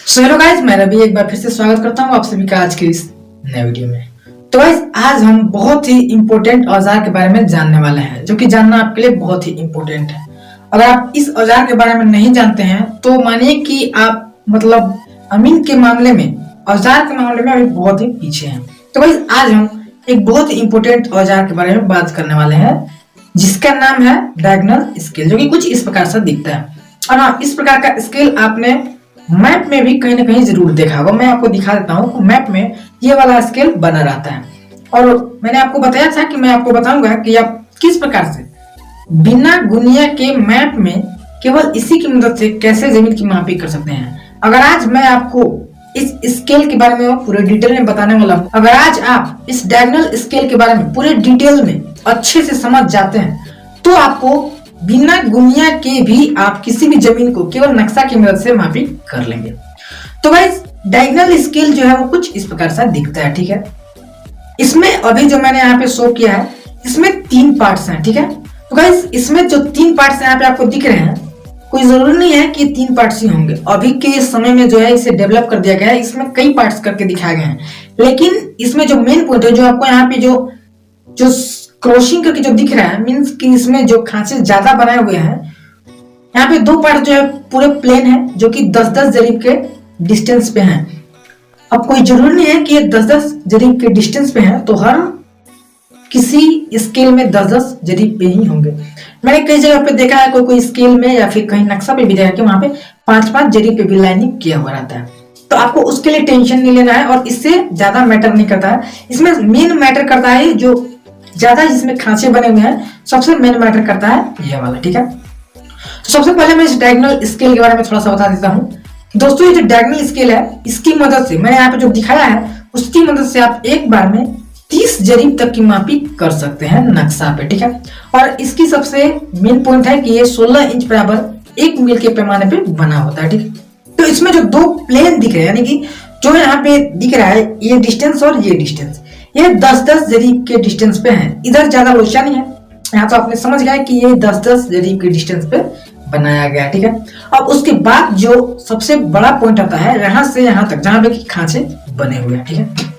So hello guys, मैं रवि एक बार फिर से स्वागत करता हूँ आप सभी का आज के इस नए वीडियो में। तो गाइस, आज हम बहुत ही इम्पोर्टेंट औजार के बारे में जानने वाले हैं, जो कि जानना आपके लिए बहुत ही इम्पोर्टेंट है। अगर आप इस औजार के बारे में नहीं जानते हैं तो मानिए कि आप मतलब अमीन के मामले में, औजार के मामले में अभी बहुत ही पीछे हैं। तो गाइस, आज हम एक बहुत ही इम्पोर्टेंट औजार के बारे में बात करने वाले हैं, जिसका नाम है डायगोनल स्केल, जो कि कुछ इस प्रकार से दिखता है। और हाँ, इस प्रकार का स्केल आपने मैप में भी कहीं ना कहीं जरूर देखा होगा। मैं आपको दिखा देता हूँ, मैप में ये वाला स्केल बना रहता है। और मैंने आपको बताया था कि मैं आपको बताऊंगा कि आप किस प्रकार से बिना गुनिया के मैप में केवल इसी की मदद से कैसे जमीन की मापी कर सकते हैं। अगर आज मैं आपको इस स्केल के बारे में पूरे डिटेल में बताने वाला हूँ, अगर आज आप इस डायगोनल स्केल के बारे में पूरे डिटेल में अच्छे से समझ जाते हैं तो आपको बिना गुनिया के भी आप किसी भी जमीन को केवल नक्शा की मदद से मापी कर लेंगे। तो गाइस, डायगोनल स्केल जो है वो कुछ इस प्रकार से दिखता है, ठीक है। इसमें अभी जो मैंने यहाँ पे शो किया है, इसमें 3 पार्ट्स हैं, ठीक है। तो गाइस, इसमें जो 3 पार्ट्स यहाँ पे आपको दिख रहे हैं, कोई जरूरी नहीं है कि 3 पार्ट्स ही होंगे। अभी के समय में जो है इसे डेवलप कर दिया गया है, इसमें कई पार्ट्स करके दिखाए गए हैं। लेकिन इसमें जो मेन पॉइंट है, जो आपको यहाँ पे जो क्रॉसिंग करके जो दिख रहा है, मींस कि इसमें जो खांचे ज्यादा बनाए हुए हैं, यहाँ पे 2 पार्ट जो है पूरे प्लेन है, जो कि 10-10 जरीब के डिस्टेंस पे हैं। अब कोई जरूरी नहीं है कि ये 10-10 जरीब के डिस्टेंस पे हैं, तो हर किसी स्केल में 10-10 जरीब पे ही होंगे। मैंने कई जगह पे देखा है, कोई स्केल में या फिर कहीं नक्शा पे भी देखा कि वहां पे 5-5 जरीब पे भी लाइनिंग किया हुआ रहता है। तो आपको उसके लिए टेंशन नहीं लेना है, और इससे ज्यादा मैटर नहीं करता है। इसमें मेन मैटर करता है जो ज्यादा जिसमें खांचे बने हुए हैं, सबसे मेन मैटर करता है ये वाला, ठीक है। तो सबसे पहले मैं इस डायगोनल स्केल के बारे में थोड़ा सा बता देता हूँ। दोस्तों, ये जो डायगोनल स्केल है, इसकी मदद से मैंने यहाँ पे जो दिखाया है, उसकी मदद से आप एक बार में 30 जरीब तक की मापी कर सकते हैं नक्शा पे, ठीक है। और इसकी सबसे मेन पॉइंट है कि ये 16 इंच बराबर 1 मील के पैमाने पे बना होता है, ठीक है। तो इसमें जो 2 प्लेन दिख रहे हैं, यानी कि जो यहाँ पे दिख रहा है ये डिस्टेंस और ये डिस्टेंस, ये 10-10 जरीब के डिस्टेंस पे है। इधर ज्यादा लोचा नहीं है, यहाँ तो आपने समझ गया कि ये 10-10 जरीब के डिस्टेंस पे बनाया गया, ठीक है। अब उसके बाद जो सबसे बड़ा पॉइंट आता है, यहाँ से यहाँ तक जहां पे खांचे बने हुए हैं, ठीक है।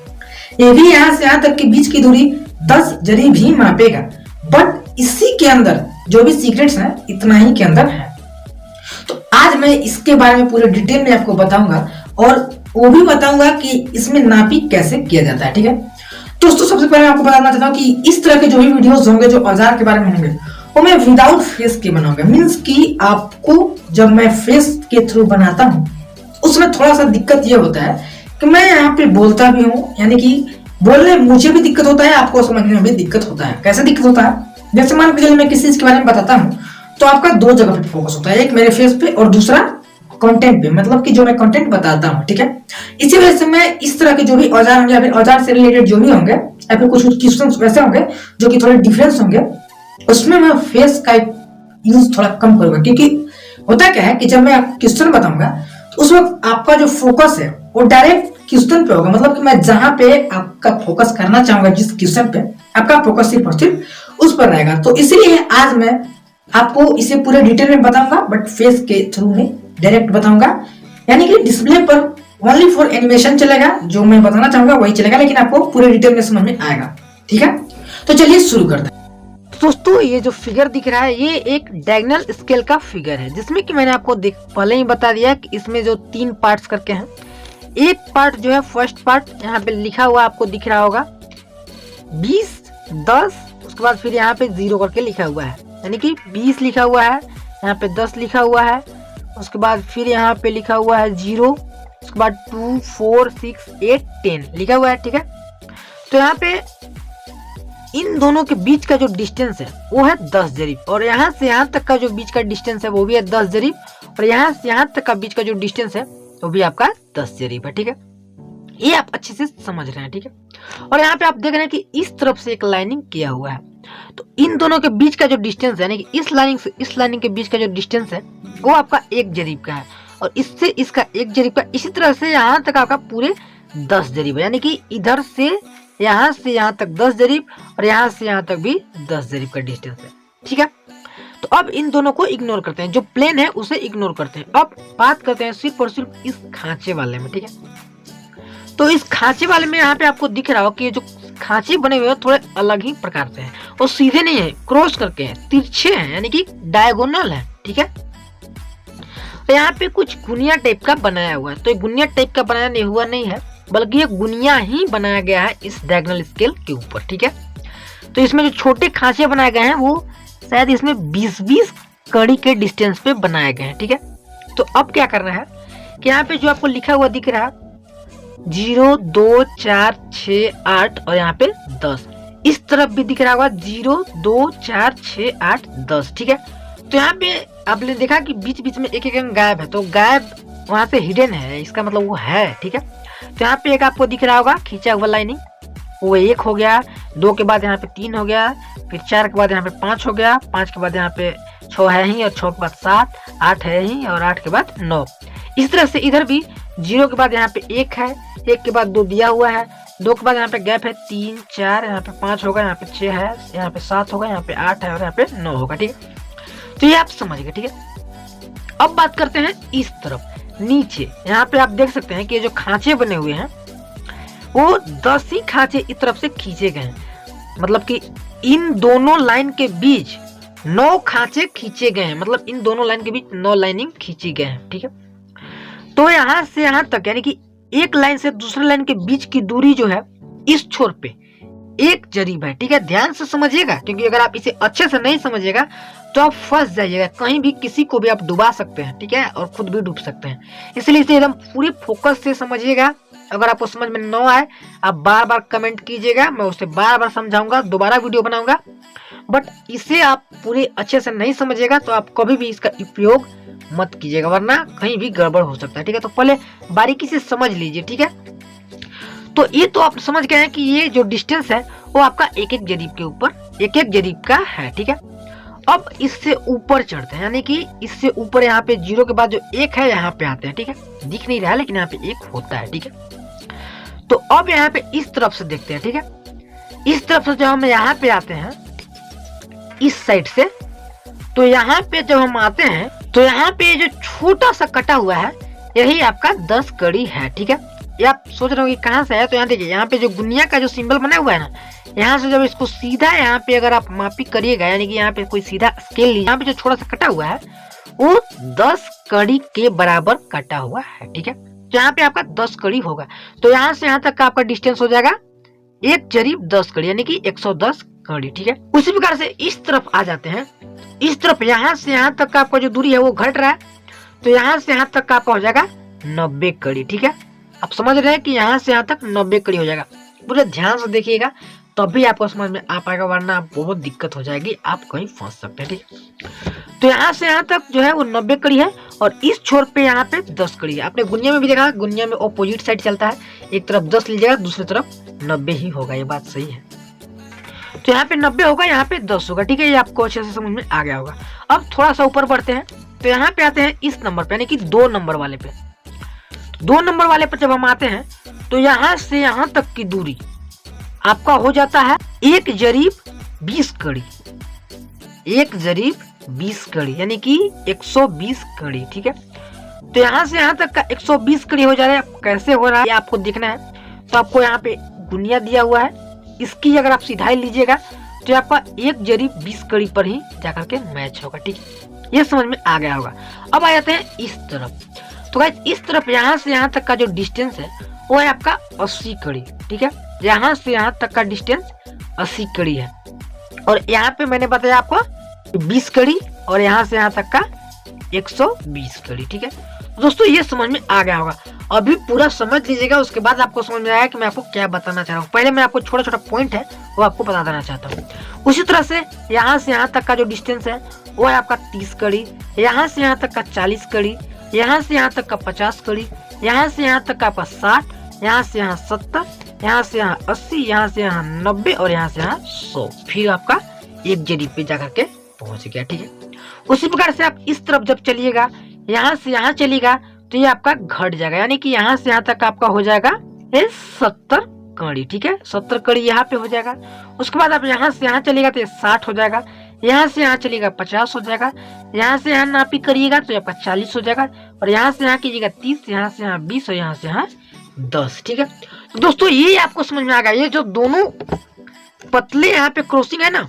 ये भी यहाँ से यहाँ तक के बीच की दूरी 10 जरीब ही मापेगा, बट इसी के अंदर जो भी सीक्रेट्स हैं, इतना ही के अंदर है। तो आज मैं इसके बारे में पूरे डिटेल में आपको बताऊंगा, और वो भी बताऊंगा कि इसमें नापी कैसे किया जाता है, ठीक है। दोस्तों, सबसे पहले आपको बताना चाहता हूँ कि इस तरह के जो भी वीडियोस होंगे, जो औजार के बारे में होंगे, वो मैं विदाउट फेस के बनाऊंगा। मींस कि आपको जब मैं फेस के थ्रू बनाता हूँ, उसमें थोड़ा सा दिक्कत ये होता है कि मैं यहाँ पे बोलता भी हूँ, यानी कि बोलने मुझे भी दिक्कत होता है, आपको समझने में भी दिक्कत होता है। कैसे दिक्कत होता है? जैसे मान के चलिए मैं किसी चीज के बारे में बताता हूँ, तो आपका 2 जगह पे फोकस होता है, एक मेरे फेस पे और दूसरा कंटेंट पे, मतलब कि जो मैं कंटेंट बताता हूँ, ठीक है। इसी वजह से मैं इस तरह के जो भी औजार होंगे, या फिर औजार से रिलेटेड जो भी होंगे, या फिर कुछ क्वेश्चंस वैसे होंगे जो कि थोड़े डिफरेंस होंगे, उसमें मैं फेस का यूज थोड़ा कम करूंगा। क्योंकि होता क्या है कि जब मैं क्वेश्चन बताऊंगा, तो उस वक्त आपका जो फोकस है वो डायरेक्ट क्वेश्चन पे होगा। मतलब कि मैं जहां पे आपका फोकस करना चाहूंगा, जिस क्वेश्चन पे आपका फोकस सिर्फ और सिर्फ उस पर रहेगा। तो इसीलिए आज मैं आपको इसे पूरे डिटेल में बताऊंगा, बट फेस के थ्रू नहीं, डायरेक्ट बताऊंगा। यानी कि डिस्प्ले पर ओनली फॉर एनिमेशन चलेगा, जो मैं बताना चाहूंगा वही चलेगा, लेकिन आपको पूरे डिटेल में समझ में आएगा, ठीक है। तो चलिए शुरू करते हैं। दोस्तों, ये जो फिगर दिख रहा है, ये एक डायगोनल स्केल का फिगर है, जिसमें कि मैंने आपको पहले ही बता दिया कि इसमें जो 3 पार्ट्स करके हैं। एक पार्ट जो है, फर्स्ट पार्ट यहाँ पे लिखा हुआ आपको दिख रहा होगा 20, 10, उसके बाद फिर यहाँ पे 0 करके लिखा हुआ है, यानी कि 20 लिखा हुआ है, यहाँ पे 10 लिखा हुआ है, उसके बाद फिर यहाँ पे लिखा हुआ है 0, उसके बाद 2, 4, 6, 8, 10 लिखा हुआ है, ठीक है। तो यहाँ पे इन दोनों के बीच का जो डिस्टेंस है वो है 10 जरीब, और यहाँ से यहाँ तक का जो बीच का डिस्टेंस है वो भी है 10 जरीब, और यहाँ से यहाँ तक का बीच का जो डिस्टेंस है वो भी आपका 10 जरीब है, ठीक है। ये आप अच्छे से समझ रहे हैं, ठीक है। और यहाँ पे आप देख रहे हैं कि इस तरफ से एक लाइनिंग किया हुआ है, तो इन दोनों के बीच का जो डिस्टेंस है, यानी कि इस लाइनिंग से इस लाइनिंग के बीच का जो डिस्टेंस है वो आपका 1 जरीब का है, और इससे इसका 1 जरीब का। इसी तरह से यहाँ तक आपका पूरे 10 जरीब है, यानी कि इधर से यहाँ तक 10 जरीब, और यहाँ से यहाँ तक भी 10 जरीब का डिस्टेंस है, ठीक है। तो अब इन दोनों को इग्नोर करते हैं, जो प्लेन है उसे इग्नोर करते हैं। अब बात करते हैं सिर्फ और सिर्फ इस खांचे वाले में, ठीक है। तो इस खांचे वाले में यहाँ पे आपको दिख रहा हो कि ये जो खांचे बने हुए हैं थोड़े अलग ही प्रकार से हैं, और सीधे नहीं है, क्रॉस करके हैं, तिरछे हैं, यानी कि डायगोनल है, ठीक है। तो यहाँ पे कुछ गुनिया टाइप का बनाया हुआ है, तो ये गुनिया टाइप का बनाया नहीं हुआ नहीं है, बल्कि ये गुनिया ही बनाया गया है इस डायगोनल स्केल के ऊपर, ठीक है। तो इसमें जो छोटे खांचे बनाए गए हैं वो शायद इसमें 20-20 कड़ी के डिस्टेंस पे बनाए गए हैं, ठीक है। तो अब क्या करना है कि यहाँ पे जो आपको लिखा हुआ दिख रहा है 0, 2, 4, 6, 8 और यहाँ पे 10, इस तरफ भी दिख रहा होगा 0, 2, 4, 6, 8, 10, ठीक है। तो यहाँ पे आपने देखा कि बीच बीच में एक एक अंक गायब है, तो गायब वहां से हिडन है, इसका मतलब वो है, ठीक है। तो यहाँ पे एक आपको दिख रहा होगा खींचा हुआ लाइनिंग, वो 1 हो गया, 2 के बाद यहाँ पे 3 हो गया, फिर 4 के बाद यहाँ पे 5 हो गया, 5 के बाद यहाँ पे 6 है ही, और 6 के बाद 7, 8 है ही, और 8 के बाद 9। इस तरह से इधर भी 0 के बाद यहाँ पे 1 है, 1 के बाद 2 दिया हुआ है, 2 के बाद यहाँ पे गैप है 3, 4, यहाँ पे 5 होगा, यहाँ पे 6 है, यहाँ पे 7 होगा, यहाँ पे 8 है और यहाँ पे 9 होगा, ठीक है। तो ये आप समझ गए, ठीक है। अब बात करते हैं इस तरफ नीचे, यहाँ पे आप देख सकते हैं कि जो खांचे बने हुए हैं वो 10 ही खांचे इस तरफ से खींचे गए हैं, मतलब कि इन दोनों लाइन के बीच 9 खांचे खींचे गए हैं, मतलब इन दोनों लाइन के बीच 9 लाइनिंग खींची गए हैं, ठीक है। तो यहाँ से यहाँ तक यानी कि एक लाइन से दूसरे लाइन के बीच की दूरी जो है इस छोर पे 1 जरीब है, ठीक है। ध्यान से समझिएगा, क्योंकि अगर आप इसे अच्छे से नहीं समझिएगा तो आप फंस जाइएगा, कहीं भी किसी को भी आप डुबा सकते हैं, ठीक है, और खुद भी डूब सकते हैं। इसलिए इसे एकदम पूरी फोकस से समझिएगा। अगर आपको समझ में न आए आप बार बार कमेंट कीजिएगा, मैं उसे बार बार समझाऊंगा, दोबारा वीडियो बनाऊंगा। बट इसे आप पूरे अच्छे से नहीं समझिएगा तो आप कभी भी इसका उपयोग मत कीजिएगा, वरना कहीं भी गड़बड़ हो सकता है, ठीक है। तो पहले बारीकी से समझ लीजिए, ठीक है। तो ये तो आप समझ गए हैं कि ये जो डिस्टेंस है वो आपका एक एक जरीब के ऊपर एक एक जरीब का है, ठीक है। अब इससे ऊपर चढ़ते हैं, यानी कि इससे ऊपर यहाँ पे 0 के बाद जो 1 है यहाँ पे आते हैं, ठीक है। दिख नहीं रहा है लेकिन यहाँ पे 1 होता है, ठीक है। तो अब यहाँ पे इस तरफ से देखते हैं, ठीक है। इस तरफ से जब हम यहाँ पे आते हैं इस साइड से, तो यहाँ पे जब हम आते हैं तो यहाँ पे जो छोटा सा कटा हुआ है यही आपका 10 कड़ी है, ठीक है। ये आप सोच रहे हो कि कहाँ से है, तो यहाँ देखिए, यहाँ पे जो गुनिया का जो सिंबल बना हुआ है ना, यहाँ से जब इसको सीधा यहाँ पे अगर आप मापी करिएगा, यानी कि यहाँ पे कोई सीधा स्केल लीजिए, यहाँ पे जो छोटा सा कटा हुआ है वो 10 कड़ी के बराबर कटा हुआ है, ठीक है। तो यहाँ पे आपका 10 कड़ी होगा, तो यहाँ से यहाँ तक का आपका डिस्टेंस हो जाएगा 1 जरीब 10 कड़ी, यानी कि 110 कड़ी, ठीक है। उसी प्रकार से इस तरफ आ जाते हैं, इस तरफ यहाँ से यहाँ तक का आपका जो दूरी है वो घट रहा है, तो यहाँ से यहाँ तक का आपका हो जाएगा 90 कड़ी, ठीक है। आप समझ रहे हैं कि यहाँ से यहाँ तक 90 कड़ी हो जाएगा। पूरे ध्यान से देखिएगा तभी आपको समझ में आ पाएगा, वरना बहुत दिक्कत हो जाएगी, आप कहीं फंस सकते हैं, ठीक है। तो यहाँ से यहाँ तक जो है वो 90 कड़ी है, और इस छोर पे यहाँ पे 10 कड़ी है। आपने गुनिया में भी देखा, गुनिया में ऑपोजिट साइड चलता है, एक तरफ 10 लीजिएगा दूसरी तरफ 90 ही होगा, ये बात सही है। तो यहाँ पे 90 होगा, यहाँ पे 10 होगा, ठीक है। ये आपको अच्छे से समझ में आ गया होगा। अब थोड़ा सा ऊपर बढ़ते हैं, तो यहाँ पे आते हैं इस नंबर पे, यानी कि 2 नंबर वाले पे। 2 नंबर वाले पर जब हम आते हैं तो यहाँ से यहाँ तक की दूरी आपका हो जाता है 1 जरीब 20 कड़ी, 1 जरीब 20 कड़ी, यानी कि 120 कड़ी, ठीक है। तो यहाँ से यहाँ तक का 120 कड़ी हो जा रहा है। कैसे हो रहा है आपको देखना है, तो आपको यहाँ पे गुनिया दिया हुआ है, इसकी अगर आप सीधाई लीजिएगा तो आपका 1 जरीब 20 कड़ी पर ही जाकर के मैच होगा, ठीक है। ये समझ में आ गया होगा। अब आ जाते हैं इस तरफ, तो गाइस इस तरफ यहाँ से यहाँ तक का जो डिस्टेंस है वो है आपका 80 कड़ी, ठीक है। यहाँ से यहाँ तक का डिस्टेंस 80 कड़ी है, और यहाँ पे मैंने बताया आपको 20 कड़ी, और यहाँ से यहाँ तक का 120 कड़ी, ठीक है। दोस्तों ये समझ में आ गया होगा। अभी पूरा समझ लीजिएगा, उसके बाद आपको समझ में आएगा कि मैं आपको क्या बताना चाह रहा हूँ। पहले मैं आपको छोटा छोटा पॉइंट है वो आपको बता देना चाहता हूँ। उसी तरह से यहाँ से यहाँ तक का जो डिस्टेंस है वो है आपका 30 कड़ी, यहाँ से यहाँ तक का 40 कड़ी, यहाँ से यहाँ तक का 50 कड़ी, यहाँ से यहाँ तक का आपका 60, यहाँ से यहाँ 70, यहाँ से यहाँ 80, यहाँ से यहाँ 90 और यहाँ से यहाँ 100, फिर आपका 1 जरीब पे जाकर के पहुंच गया, ठीक है। उसी प्रकार से आप इस तरफ जब चलिएगा, यहाँ से यहाँ चलिएगा तो ये आपका घट जाएगा, यानी कि यहाँ से यहाँ तक आपका हो जाएगा 70 कड़ी, ठीक है। 70 कड़ी यहाँ पे हो जाएगा। उसके बाद आप यहाँ से यहाँ चलिएगा तो ये 60 हो जाएगा, यहाँ से यहाँ चलिएगा 50 हो जाएगा, यहाँ से यहाँ नापी करिएगा तो आपका 40 हो जाएगा, और यहाँ से यहाँ कीजिएगा 30, यहाँ से यहाँ 20 और यहाँ से यहाँ 10। ठीक है, तो दोस्तों ये आपको समझ में आ गया। ये जो दोनों पतले यहाँ पे क्रॉसिंग है ना,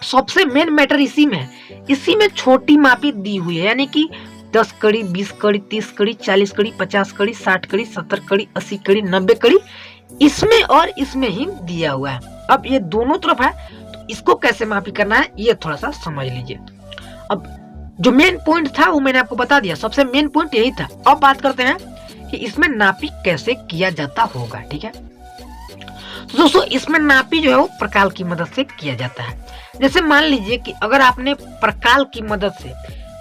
सबसे मेन मैटर इसी में है। इसी में छोटी मापी दी हुई है, यानी कि 10 कड़ी, 20 कड़ी, 30 कड़ी, 40 कड़ी, 50 कड़ी, 60 कड़ी, 70 कड़ी, 80 कड़ी, 90 कड़ी इसमें और इसमें ही दिया हुआ है। अब ये दोनों तरफ है, तो इसको कैसे मापी करना है ये थोड़ा सा समझ लीजिए। अब जो मेन पॉइंट था वो मैंने आपको बता दिया, सबसे मेन पॉइंट यही था। अब बात करते हैं कि इसमें नापी कैसे किया जाता होगा। ठीक है, तो दोस्तों इसमें नापी जो है वो प्रकाल की मदद से किया जाता है। जैसे मान लीजिए कि अगर आपने प्रकाल की मदद से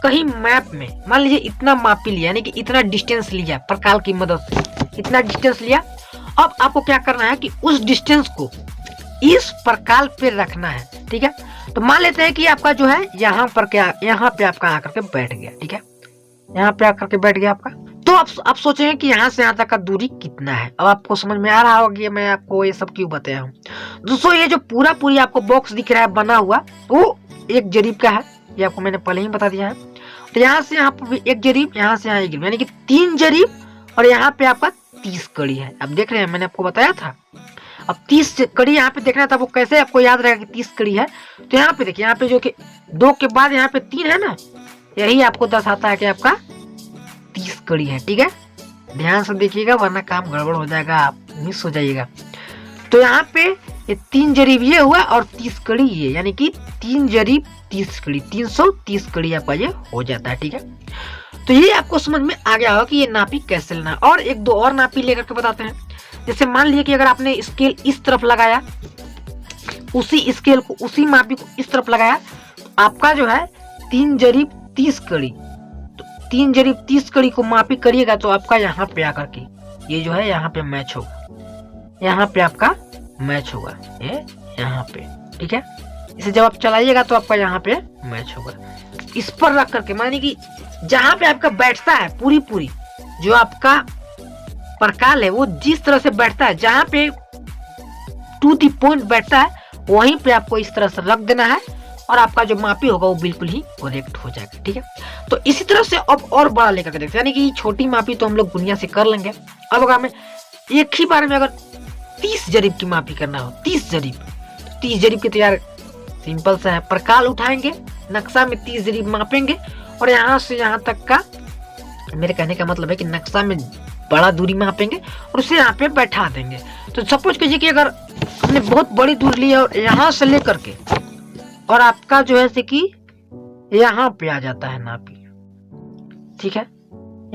कहीं मैप में मान लीजिए इतना मापी लिया, यानी कि इतना डिस्टेंस लिया, प्रकाल की मदद से इतना डिस्टेंस लिया। अब आपको क्या करना है कि उस डिस्टेंस को इस प्रकाल पे रखना है। ठीक है, तो मान लेते हैं कि आपका जो है यहाँ पर क्या, यहाँ पे आपका आकर के बैठ गया। ठीक है, यहाँ पे आकर के बैठ गया आपका। तो आप सोचेंगे कि यहाँ से यहाँ तक का दूरी कितना है। अब आपको समझ में आ रहा होगा मैं आपको ये सब क्यों बताया हूँ। दोस्तों ये जो पूरी आपको बॉक्स दिख रहा है बना हुआ, वो एक जरीब का है, ये आपको मैंने पहले ही बता दिया है। तो यहाँ से यहाँ पे एक जरीब, यहाँ से यहाँ एक जरीब, यानी कि 3 जरीब, और यहाँ पे आपका 30 कड़ी है। अब देख रहे हैं मैंने आपको बताया था। अब 30 कड़ी यहाँ पे देखना था, वो कैसे आपको याद रहेगा कि 30 कड़ी है। तो यहाँ पे देखिए, यहाँ पे जो कि 2 के बाद यहाँ पे 3 है ना, यही आपको दर्शाता है कि आपका 30 कड़ी है। ठीक है, ध्यान से देखिएगा वरना काम गड़बड़ हो जाएगा, आप मिस हो जाइएगा। तो यहाँ पे ये 3 जरीब ये हुआ और 30 कड़ी ये, यानी कि 3 जरीब 30 कड़ी, 330 कड़ी आपका ये हो जाता है। ठीक है, तो ये आपको समझ में आ गया होगा कि ये नापी कैसे लेना है। और एक दो और नापी लेकर के बताते हैं। जैसे मान लीजिए कि अगर आपने स्केल इस तरफ लगाया, उसी स्केल को, उसी मापी को इस तरफ लगाया, तो आपका जो है 3 जरीब 30 कड़ी, तो 3 जरीब 30 कड़ी को मापी करिएगा तो आपका यहाँ पे आकर के ये जो है यहाँ पे मैच होगा, यहाँ पे आपका मैच होगा ये यहाँ पे। ठीक है, इसे जब आप चलाइएगा तो आपका यहाँ पे मैच होगा। इस पर रख करके, मानी कि जहां पे आपका बैठता है पूरी जो आपका प्रकाल है, वो जिस तरह से बैठता है, जहां पे टू दी पॉइंट बैठता है, वहीं पे आपको इस तरह से रख देना है और आपका जो मापी होगा वो बिल्कुल ही करेक्ट हो जाएगा। ठीक है, तो इसी तरह से अब और बड़ा लेकर के देखते हैं, यानी कि छोटी मापी तो हम लोग दुनिया से कर लेंगे। अब अगर हमें एक ही बार में अगर 30 जरीब की मापी करना हो, 30 जरीब की, तो यार सिंपल सा है, प्रकाल उठाएंगे, नक्शा में 30 जरीब मापेंगे और यहाँ से यहाँ तक का, मेरे कहने का मतलब है कि नक्शा में बड़ा दूरी मापेंगे और उसे यहाँ पे बैठा देंगे। तो सपोज कीजिए कि अगर हमने बहुत बड़ी दूरी ली और यहाँ से लेकर के और आपका जो है से कि यहाँ पे आ जाता है नापी। ठीक है,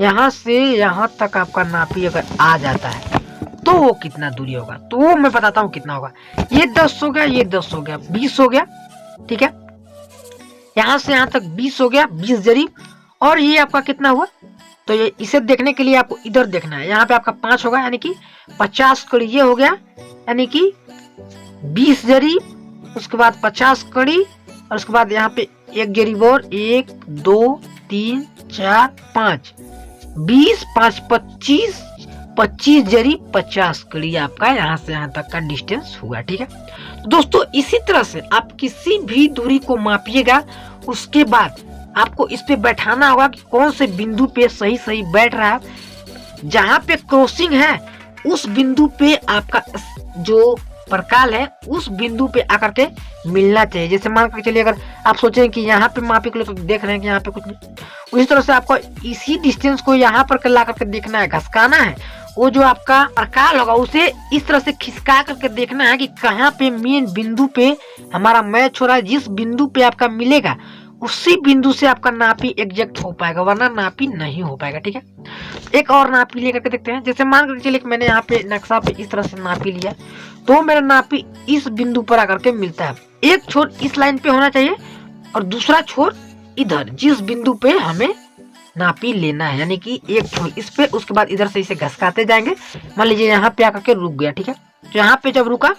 यहाँ से यहाँ तक आपका नापी अगर आ जाता है तो वो कितना दूरी होगा, तो वो मैं बताता हूँ कितना होगा। ये 10 हो गया, ये 10 हो गया, 20 हो गया। ठीक है, यहाँ से यहाँ तक 20 हो गया, 20 जरीब। और ये आपका कितना हुआ, तो ये इसे देखने के लिए आपको इधर देखना है, यहाँ पे आपका 5 होगा, यानी कि 50 कड़ी ये हो गया, यानी कि 20 जरीब, उसके बाद 50 कड़ी, और उसके बाद यहाँ पे एक जरीब और, 1 2 3 4 5, 20 5 25, 25 जरीब 50 कड़ी आपका यहाँ से यहाँ तक का डिस्टेंस हुआ। ठीक है, तो दोस्तों इसी तरह से आप किसी भी दूरी को मापिएगा, उसके बाद आपको इस पे बैठाना होगा कि कौन से बिंदु पे सही बैठ रहा है। जहां पे क्रॉसिंग है उस बिंदु पे आपका जो प्रकाल है उस बिंदु पे आकर के मिलना चाहिए। जैसे मान कर चलिए, अगर आप सोचें कि यहाँ पे मापी के लिए, तो देख रहे हैं कि यहाँ पे कुछ नहीं, उसी तरह से आपको इसी डिस्टेंस को यहाँ पर ला करके देखना है, घसकाना है। वो जो आपका प्रकाल होगा उसे इस तरह से खिसका करके देखना है कि कहाँ पे मेन बिंदु पे हमारा मैच हो रहा है। जिस बिंदु पे आपका मिलेगा उसी बिंदु से आपका नापी एग्जैक्ट हो पाएगा, वरना नापी नहीं हो पाएगा। ठीक है, एक और नापी लेकर के देखते हैं। जैसे मान कर चलिए कि मैंने यहाँ पे नक्शा पे इस तरह से नापी लिया, तो मेरा नापी इस बिंदु पर आकर के मिलता है। एक छोर इस लाइन पे होना चाहिए और दूसरा छोर इधर, जिस बिंदु पे हमें नापी लेना है, यानी कि एक छोर इस पे, उसके बाद इधर से इसे घसकाते जाएंगे। मान लीजिए यहाँ पे आकर के रुक गया। ठीक है, तो यहाँ पे जब रुका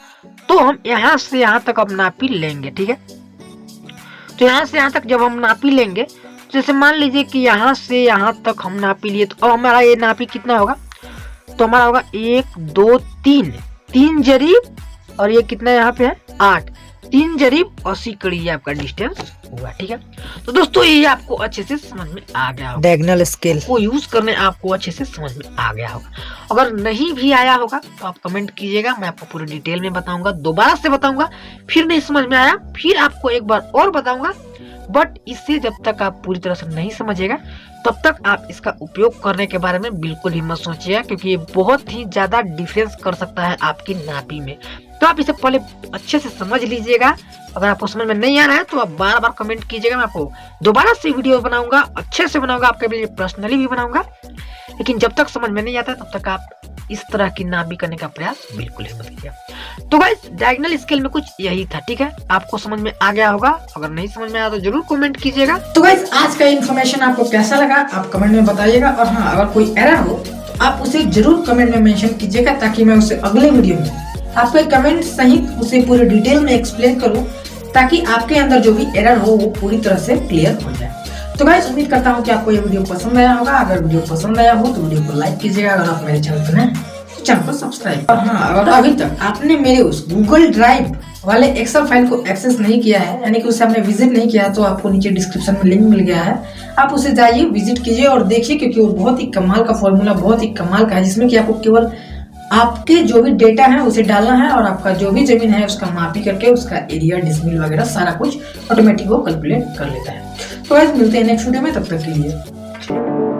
तो हम यहाँ से यहाँ तक अब नापी लेंगे। ठीक है, तो यहाँ से यहाँ तक जब हम नापी लेंगे, जैसे मान लीजिए कि यहाँ से यहाँ तक हम नापी लिए, तो अब हमारा ये नापी कितना होगा, तो हमारा होगा 1 2 3 जरीब, और ये कितना यहाँ पे है 8, 3 जरीब 80 कड़ी ये आपका डिस्टेंस हुआ। ठीक है, तो दोस्तों ये आपको अच्छे से समझ में आ गया होगा, डायगोनल स्केल को यूज करने आपको अच्छे से समझ में आ गया होगा। अगर नहीं भी आया होगा तो आप कमेंट कीजिएगा, मैं आपको पूरी डिटेल में बताऊंगा, दोबारा से बताऊंगा। फिर नहीं समझ में आया फिर आपको एक बार और बताऊंगा। बट इससे जब तक आप पूरी तरह से नहीं समझिएगा तब तक आप इसका उपयोग करने के बारे में बिल्कुल ही मत सोचिएगा, क्योंकि ये बहुत ही ज्यादा डिफरेंस कर सकता है आपकी नापी में। तो आप इसे पहले अच्छे से समझ लीजिएगा। अगर आपको समझ में नहीं आ रहा है तो आप बार बार कमेंट कीजिएगा, मैं आपको दोबारा से वीडियो बनाऊंगा, अच्छे से बनाऊंगा, आपके लिए पर्सनली भी बनाऊंगा। लेकिन जब तक समझ में नहीं आता तब तक आप इस तरह की नापी करने का प्रयास बिल्कुल ही मत कीजिए। तो गाइस डायगोनल स्केल में कुछ यही था। ठीक है, आपको समझ में आ गया होगा, अगर नहीं समझ में आया तो जरूर कमेंट कीजिएगा। तो गाइस आज का इन्फॉर्मेशन आपको कैसा लगा आप कमेंट में बताइएगा। और हाँ, अगर कोई एरर हो तो आप उसे जरूर कमेंट में मेंशन कीजिएगा, ताकि मैं उसे अगले वीडियो में आपके कमेंट सहित उसे पूरी डिटेल में एक्सप्लेन करूं, ताकि आपके अंदर जो भी एरर हो वो पूरी तरह से क्लियर हो जाए। तो गाइस उम्मीद करता हूं कि आपको ये वीडियो पसंद आया होगा। अगर वीडियो पसंद आया हो तो वीडियो को लाइक कीजिएगा। अगर आप मेरे चैनल पर नए तो चैनल को सब्सक्राइब। और हाँ, अगर अभी तक आपने मेरे उस गूगल ड्राइव वाले एक्सेल फाइल को एक्सेस नहीं किया है, यानी कि उसे आपने विजिट नहीं किया, तो आपको नीचे डिस्क्रिप्शन में लिंक मिल गया है, आप उसे जाइए विजिट कीजिए और देखिए, क्योंकि वो बहुत ही कमाल का फॉर्मूला, बहुत ही कमाल का है, जिसमें कि आपको केवल आपके जो भी डेटा है उसे डालना है और आपका जो भी जमीन है उसका मापी करके उसका एरिया, डिसमिल वगैरह सारा कुछ ऑटोमेटिक वो कैलकुलेट कर लेता है। तो गाइस मिलते हैं नेक्स्ट वीडियो में, तब तक के लिए।